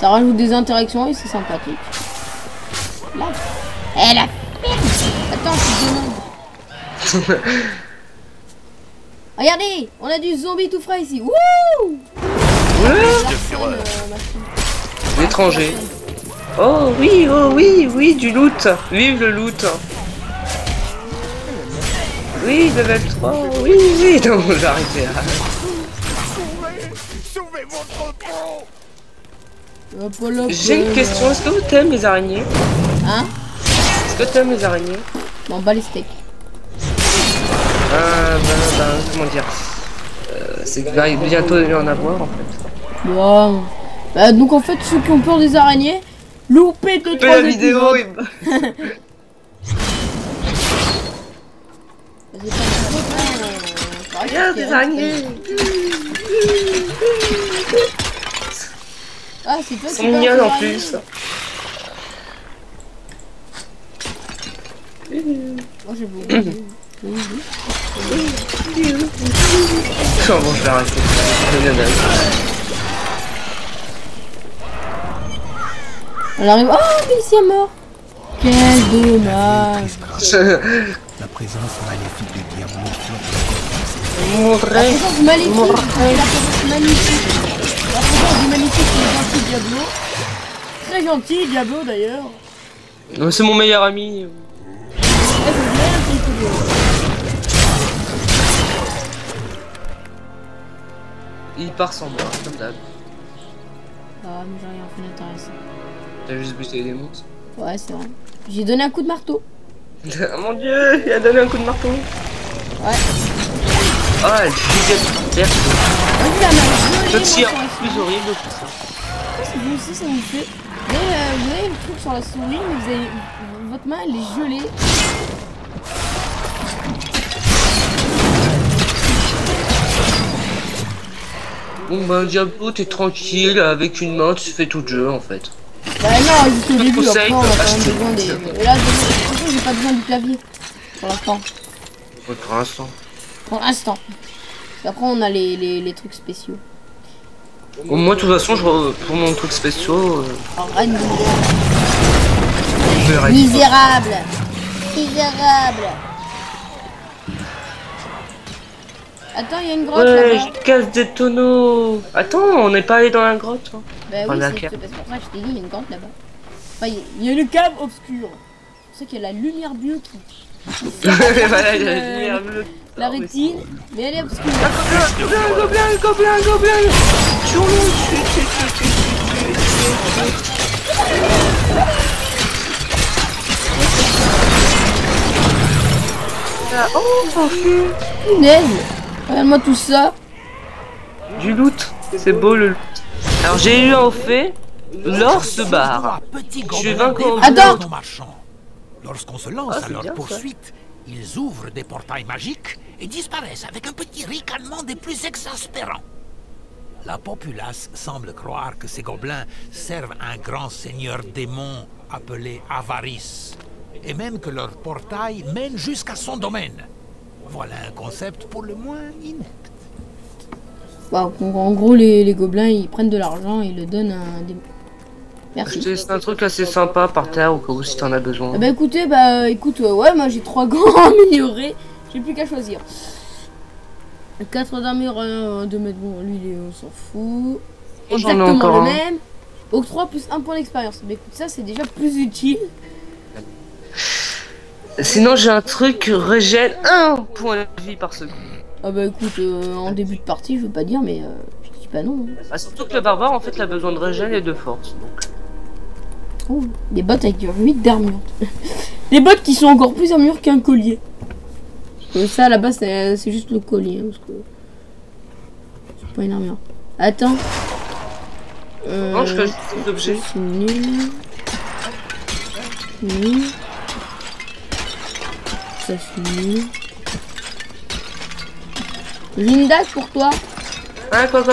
Ça rajoute des interactions et c'est sympathique. Là. Eh la merde. Attends, je te demande. Regardez, on a du zombie tout frais ici. Wouh. L'étranger. Oh oui, oui, du loot. Vive le loot. Oui, level 3, oui, non, j'arrêtais là. J'ai une question, est-ce que vous t'aimes les araignées? Hein? Est-ce que t'aimes les araignées? M'en bats les steaks. Comment dire? C'est qu'il va bientôt y en avoir en fait. Bon. Bah, donc en fait, ceux qui ont peur des araignées, loupez de 3 la vidéo épisodes. Regarde des araignées. Ah, c'est toi qui sont mignonnes en plus. Moi j'ai beau. Oh bon, je vais arrêter. On arrive. Oh, mais ici est mort. Quel dommage. La présence maléfique des diables. La présence maléfique. La présence magnifique. La présence du magnifique et gentil Diablo. Très gentil Diablo d'ailleurs. C'est mon meilleur ami. Il part sans moi, comme d'hab. Ah, mais j'ai rien fait d'intéressant. T'as juste buté des monstres. Ouais, c'est vrai. J'ai donné un coup de marteau. Oh mon dieu, il a donné un coup de marteau. Ouais. Ah, elle giga par terre. Le tir plus horrible que ça. C'est vous aussi, ça vous fait. Vous avez le truc sur la souris, mais vous avez... votre main elle est gelée. Bon ben Diablo, t'es tranquille, avec une main tu fais tout le jeu en fait. Bah non, juste au début, conseille après on a de quand même acheter. besoin des... Et là, j'ai pas besoin du clavier. Pour l'instant. Ouais, pour l'instant. Pour l'instant. Après on a les trucs spéciaux. Bon, moi de toute façon, pour mon truc spécial... Arrête de misérable. Misérable. Attends, il y a une grotte Ouais, là-bas. je casse des tonneaux. Attends, on n'est pas allé dans la grotte. Hein. Bah On oui, a c'est qu'à- pour ça que je t'ai dit, il y a une grotte là-bas. Enfin, il y a une cave obscure. C'est pour ça qu'il y a la lumière bleue qui... Voilà, il y a la lumière bleue. La rétine, mais elle est obscure. Gobelin. Oh, s'enfuit. Punaise. Regarde-moi tout ça. Du loot, c'est beau le loot. Alors j'ai eu un fait, l'or se barre. Je vais vaincre en Attends. nos marchands. Lorsqu'on se lance Ah, à c'est leur bien, ça. poursuite, ils ouvrent des portails magiques et disparaissent avec un petit ricanement des plus exaspérants. La populace semble croire que ces gobelins servent un grand seigneur démon appelé Avarice, et même que leur portail mène jusqu'à son domaine. Voilà un concept pour le moins inepte. Wow, en gros, les gobelins, ils prennent de l'argent et ils le donnent à un démon. Merci. C'est un truc assez sympa par terre au cas où si t'en as besoin. Ah bah écoutez, ouais, moi j'ai 3 gants améliorés. J'ai plus qu'à choisir. 4 d'armure, 2 mètres, bon, lui, on s'en fout. Moi, j'en ai Exactement encore le un. même. Octroi plus 1 point d'expérience. Mais écoute, ça c'est déjà plus utile. Sinon j'ai un truc régène 1 point de vie par seconde. Ah bah écoute, en début de partie, je veux pas dire, mais je dis pas non. Ah, surtout que le barbare en fait il a besoin de régène et de force. Donc. Oh, des bottes avec 8 d'armure. Des bottes qui sont encore plus armure qu'un collier. Ça là-bas c'est juste le collier. Hein, parce que c'est pas une armure. Attends. Non, je fais juste des objets. C'est nul. Nul. Ça c'est nul. J'ai une dague pour toi. Ah quoi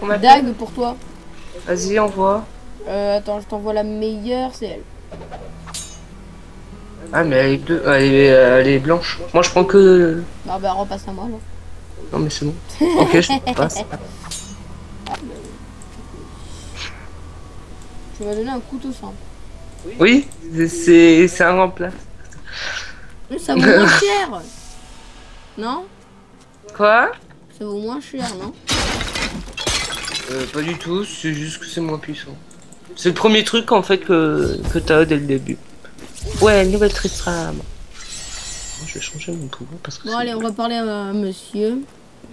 on m'appelle. Dague pour toi. Vas-y envoie. Attends, je t'envoie la meilleure, c'est elle. Ah mais elle est bleue, elle est blanche. Moi je prends que... Ah bah repasse à moi là. Non mais c'est bon. Ok je passe. Tu m'as donné un couteau simple. Oui, c'est un remplace. Mais ça vaut moins cher. Non? Quoi? Ça vaut moins cher, non? Pas du tout, c'est juste que c'est moins puissant. C'est le premier truc en fait que t'as dès le début. Ouais, nouvelle Tristram. Je vais changer mon pouvoir parce que Bon, allez, on va parler à monsieur.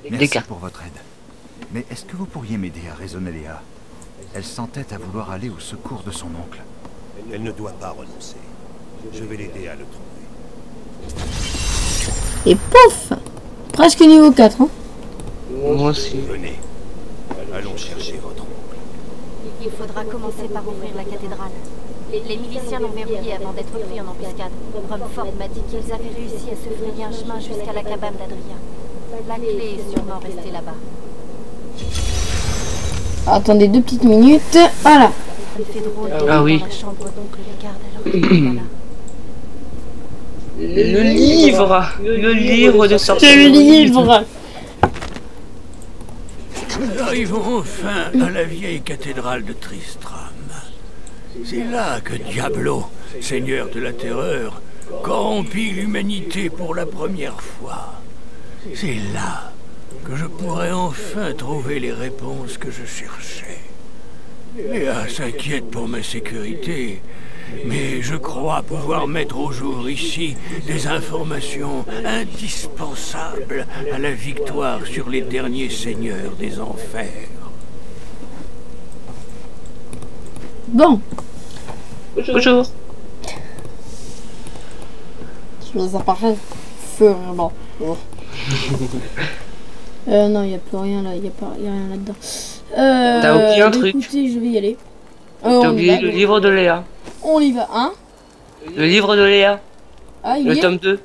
Merci cartes. pour votre aide. Mais est-ce que vous pourriez m'aider à raisonner Léa? Elle s'entête à vouloir aller au secours de son oncle. Elle ne doit pas renoncer. Je vais l'aider à le trouver. Et pouf! Presque niveau 4, hein? Moi aussi. Venez. Allons chercher votre oncle. Il faudra commencer par ouvrir la cathédrale. Les miliciens l'ont verrouillée avant d'être pris en embuscade. Rumford m'a dit qu'ils avaient réussi à se frayer un chemin jusqu'à la cabane d'Adrien. La clé est sûrement restée là-bas. Attendez 2 petites minutes. Voilà. Ça me fait drôle Ah d'être oui. dans la chambre d'oncle Descartes alors qu'il n'est pas là. Le livre de sortie. Le livre! Nous arrivons enfin à la vieille cathédrale de Tristram. C'est là que Diablo, seigneur de la terreur, corrompit l'humanité pour la première fois. C'est là que je pourrais enfin trouver les réponses que je cherchais. Léa s'inquiète pour ma sécurité, mais je crois pouvoir mettre au jour ici des informations indispensables à la victoire sur les derniers seigneurs des enfers. Bon. Bonjour. Je vous apparais sûrement. Non, il n'y a plus rien là, il n'y a rien là-dedans. T'as oublié un truc. Écoutez, je vais y aller. T'as On y oublié va. le livre de Léa. On y va, hein? Le livre de Léa. Ah, il y Le est? tome 2.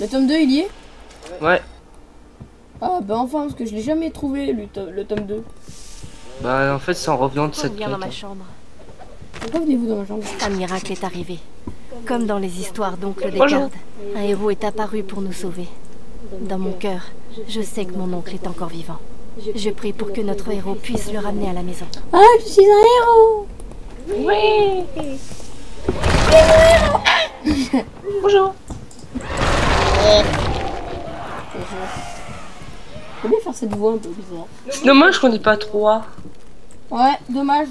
Le tome 2, il y est? Ouais. Ah, bah enfin, parce que je l'ai jamais trouvé, le tome 2. Bah en fait c'est en revenant de Pourquoi cette on vient dans quête. ma chambre? Pourquoi venez-vous dans ma chambre? Un miracle est arrivé. Comme dans les histoires d'oncle Bonjour. Descartes, un héros est apparu pour nous sauver. Dans mon cœur, je sais que mon oncle est encore vivant. Je prie pour que notre héros puisse le ramener à la maison. Ah, je suis un héros! Bonjour. Faut bien faire cette voix un peu bizarre. C'est dommage qu'on n'ait pas 3. Ouais, dommage.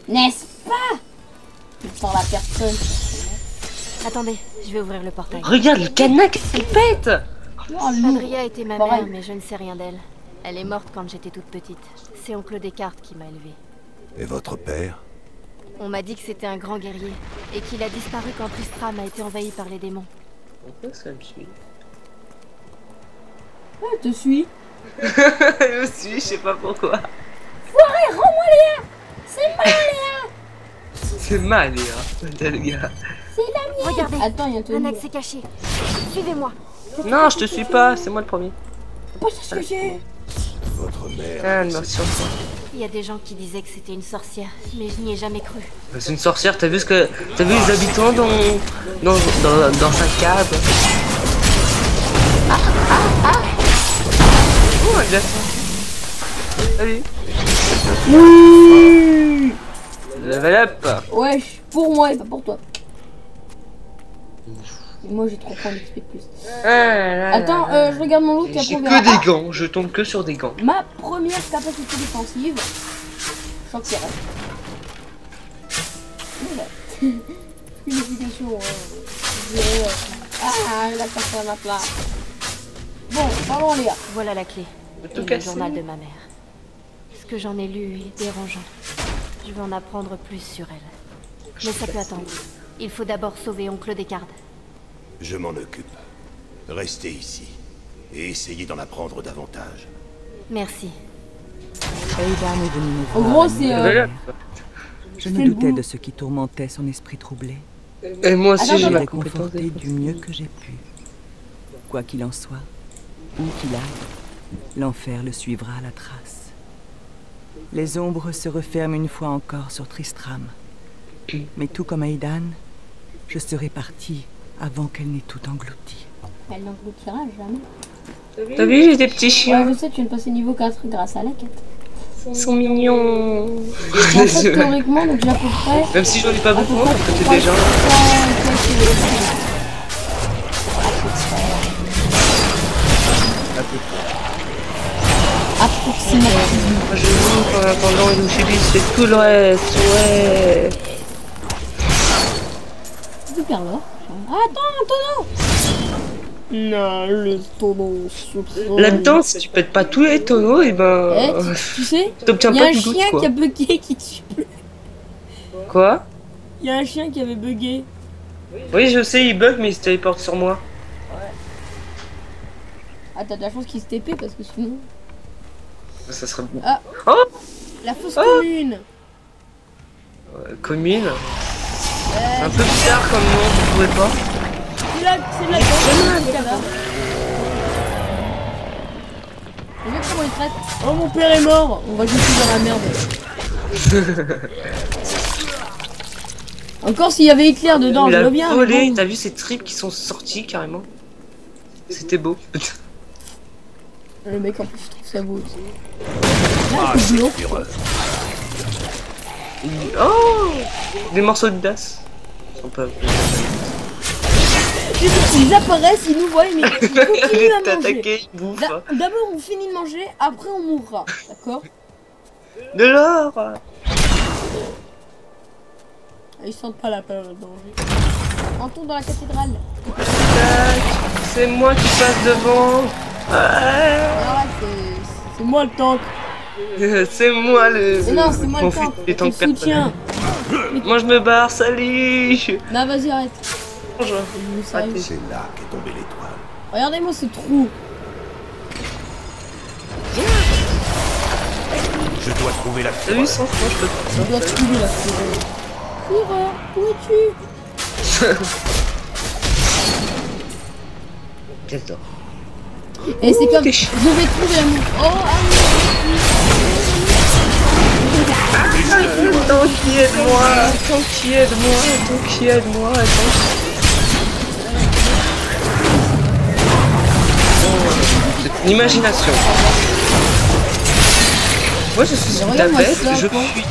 N'est-ce pas? Par la personne. Attendez, je vais ouvrir le portail. Regarde le cadenas qui pète. Oh, lourd. Adria était ma Pareil. mère, mais je ne sais rien d'elle. Elle est morte quand j'étais toute petite. C'est oncle Descartes qui m'a élevée. Et votre père? On m'a dit que c'était un grand guerrier et qu'il a disparu quand Tristram a été envahi par les démons. Pourquoi ça me suit? Ouais, je te suis. Je me suis, je sais pas pourquoi. Foiré, rends-moi Léa! C'est ma Léa! C'est mal, les gars. C'est la mienne! Regardez, Attends, il y a un un truc. accès caché. Suivez-moi. Non, je te suis pas, c'est moi le premier. Pas ce que j'ai! Votre mère. Ah, non, sur ça. Il y a des gens qui disaient que c'était une sorcière, mais je n'y ai jamais cru. Bah, c'est une sorcière, t'as vu t'as vu les habitants dans sa cave. Oh, un glaçon. Salut. Oui! Level up. Wesh, pour moi et pas pour toi. Et moi j'ai trop faim d'XP de plus. Attends, je regarde mon loot et après J'ai on verra. que des gants, je tombe que sur des gants. Ma première capacité défensive. Choc tirage. Unification. Ah, la carte à ma place. Bon, parlons Léa. Voilà la clé. Tout Et le cassé. journal de ma mère. Ce que j'en ai lu est dérangeant. Je veux en apprendre plus sur elle. Mais ça peut attendre. Il faut d'abord sauver oncle Descartes. Je m'en occupe. Restez ici. Et essayez d'en apprendre davantage. Merci. Aidan est venu me En voir gros, à c'est, minuit. Level up. Je c'est me le doutais boulot. de ce qui tourmentait son esprit troublé. Et moi aussi Attends, j'ai Je l'ai ma compétence réconforté de du mieux que j'ai pu. Quoi qu'il en soit, où qu'il aille, l'enfer le suivra à la trace. Les ombres se referment une fois encore sur Tristram. Mais tout comme Aidan, je serai parti avant qu'elle n'ait tout englouti. Elle n'engloutira jamais. T'as vu, j'ai des petits Ouais, chiens. je sais, tu viens de passer niveau 4 grâce à la quête. Ils sont mignons. En fait, théoriquement, donc j'ai à peu près. Même si j'en ai pas à peu beaucoup, près parce que t'es déjà. 300 approximativement. Je joue en attendant une Chibi, c'est tout le reste, ouais. Tu perds l'or. Ah, attends, un tonneau. Non, le tonneau. Là-dedans, si tu pètes pas tous les tonneaux, et ben. Eh, tu sais, T'obtiens il y a pas un du loot, chien quoi. qui a bugué qui te suit plus. Quoi? Il y a un chien qui avait bugué. Oui, je sais, il bug, mais il se téléporte sur moi. Ah, t'as de la chance qu'il se TP parce que sinon. Ça serait bon. Ah. Oh! La fosse commune. Commune. Un peu bizarre comme nom, vous trouvez pas? C'est là, le cadavre. Regarde comment il traite. Oh, mon père est mort. On va juste dans la merde. Encore s'il y avait éclair dedans, Il je a veux bien. volé, mais bon. t'as vu ces tripes qui sont sortis carrément? C'était beau. Le mec en plus je trouve ça beau aussi. Ah, c'est bleu. Oh! Des morceaux de das. Ils sont pas... Ils apparaissent, ils nous voient, mais ils continuent à manger. T'attaquer, ils bouffent. D'abord on finit de manger, après on mourra, d'accord? De l'or! Ils sentent pas la peur de danger. Entrons dans la cathédrale. C'est moi qui passe devant. Alors là, c'est moi le tank. C'est moi le... Mais non, c'est moi le Mon tank. les Je tanks te soutiens. Moi je me barre, salut! Bah vas-y, arrête. Bonjour. Je me sérieux. C'est là qu'est tombée l'étoile. Regardez-moi ce trou. Je dois trouver la T'as vu, sans franc, je peux Je dois trouver la forêt. Fureur, où es-tu? Pièce d'or. Et c'est comme... t'es Je chiant. vais trouver l'amour. Oh, amour. Tant qui aide-moi, tant qui aide-moi, tant qui aide-moi, c'est une imagination. Moi je suis une Regarde-moi tapette, ça, je quoi. suis...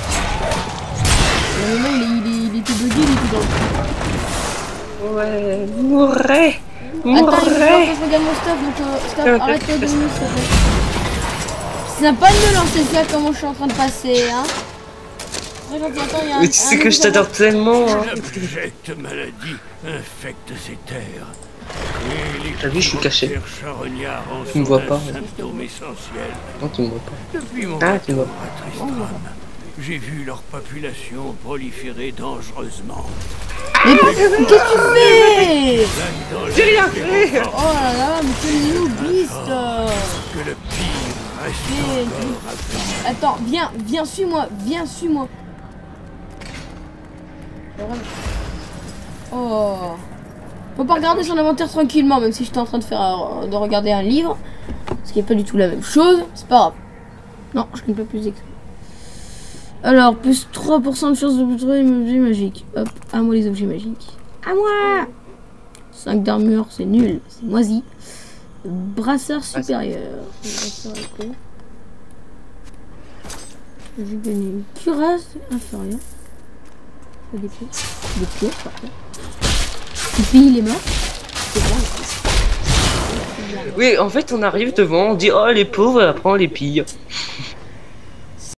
Le moment il était bugué, il était dans le trou. Ouais, mourrais, Attends, il va falloir mourrais. que je regarde mon stuff, donc stop, Ok, arrête-toi de fais nous, s'il te plaît. C'est sympa de me lancer ça comment je suis en train de passer, hein. Très gentil, attends, il y a Mais tu sais que je t'adore tellement, hein. L'abjecte maladie infecte ces terres. T'as vu, je suis caché. Tu me vois pas. Symptôme essentiel. Non, tu me vois pas. Depuis mon Ah, tu me vois. retour à Tristram, j'ai vu leur population proliférer dangereusement. Mais qu'est-ce que tu fais? J'ai rien fait. Oh là là, mais quel noobiste. Que le pire reste encore à venir. Attends, viens, suis-moi, suis-moi. Oh. Faut pas regarder son inventaire tranquillement, même si j'étais en train de regarder un livre. Ce qui est pas du tout la même chose, c'est pas grave. Non, je gagne pas plus d'XP. Alors, plus 3% de chance de trouver un objet magique. Hop, à moi les objets magiques. À moi. 5 d'armure, c'est nul, c'est moisi. Brasseur supérieur. Brasseur épée. J'ai gagné une cuirasse inférieure. Des pièces. Des pièces, par contre. Puis il est mort. C'est bon. Oui, en fait, on arrive devant, on dit oh les pauvres, après on les pille.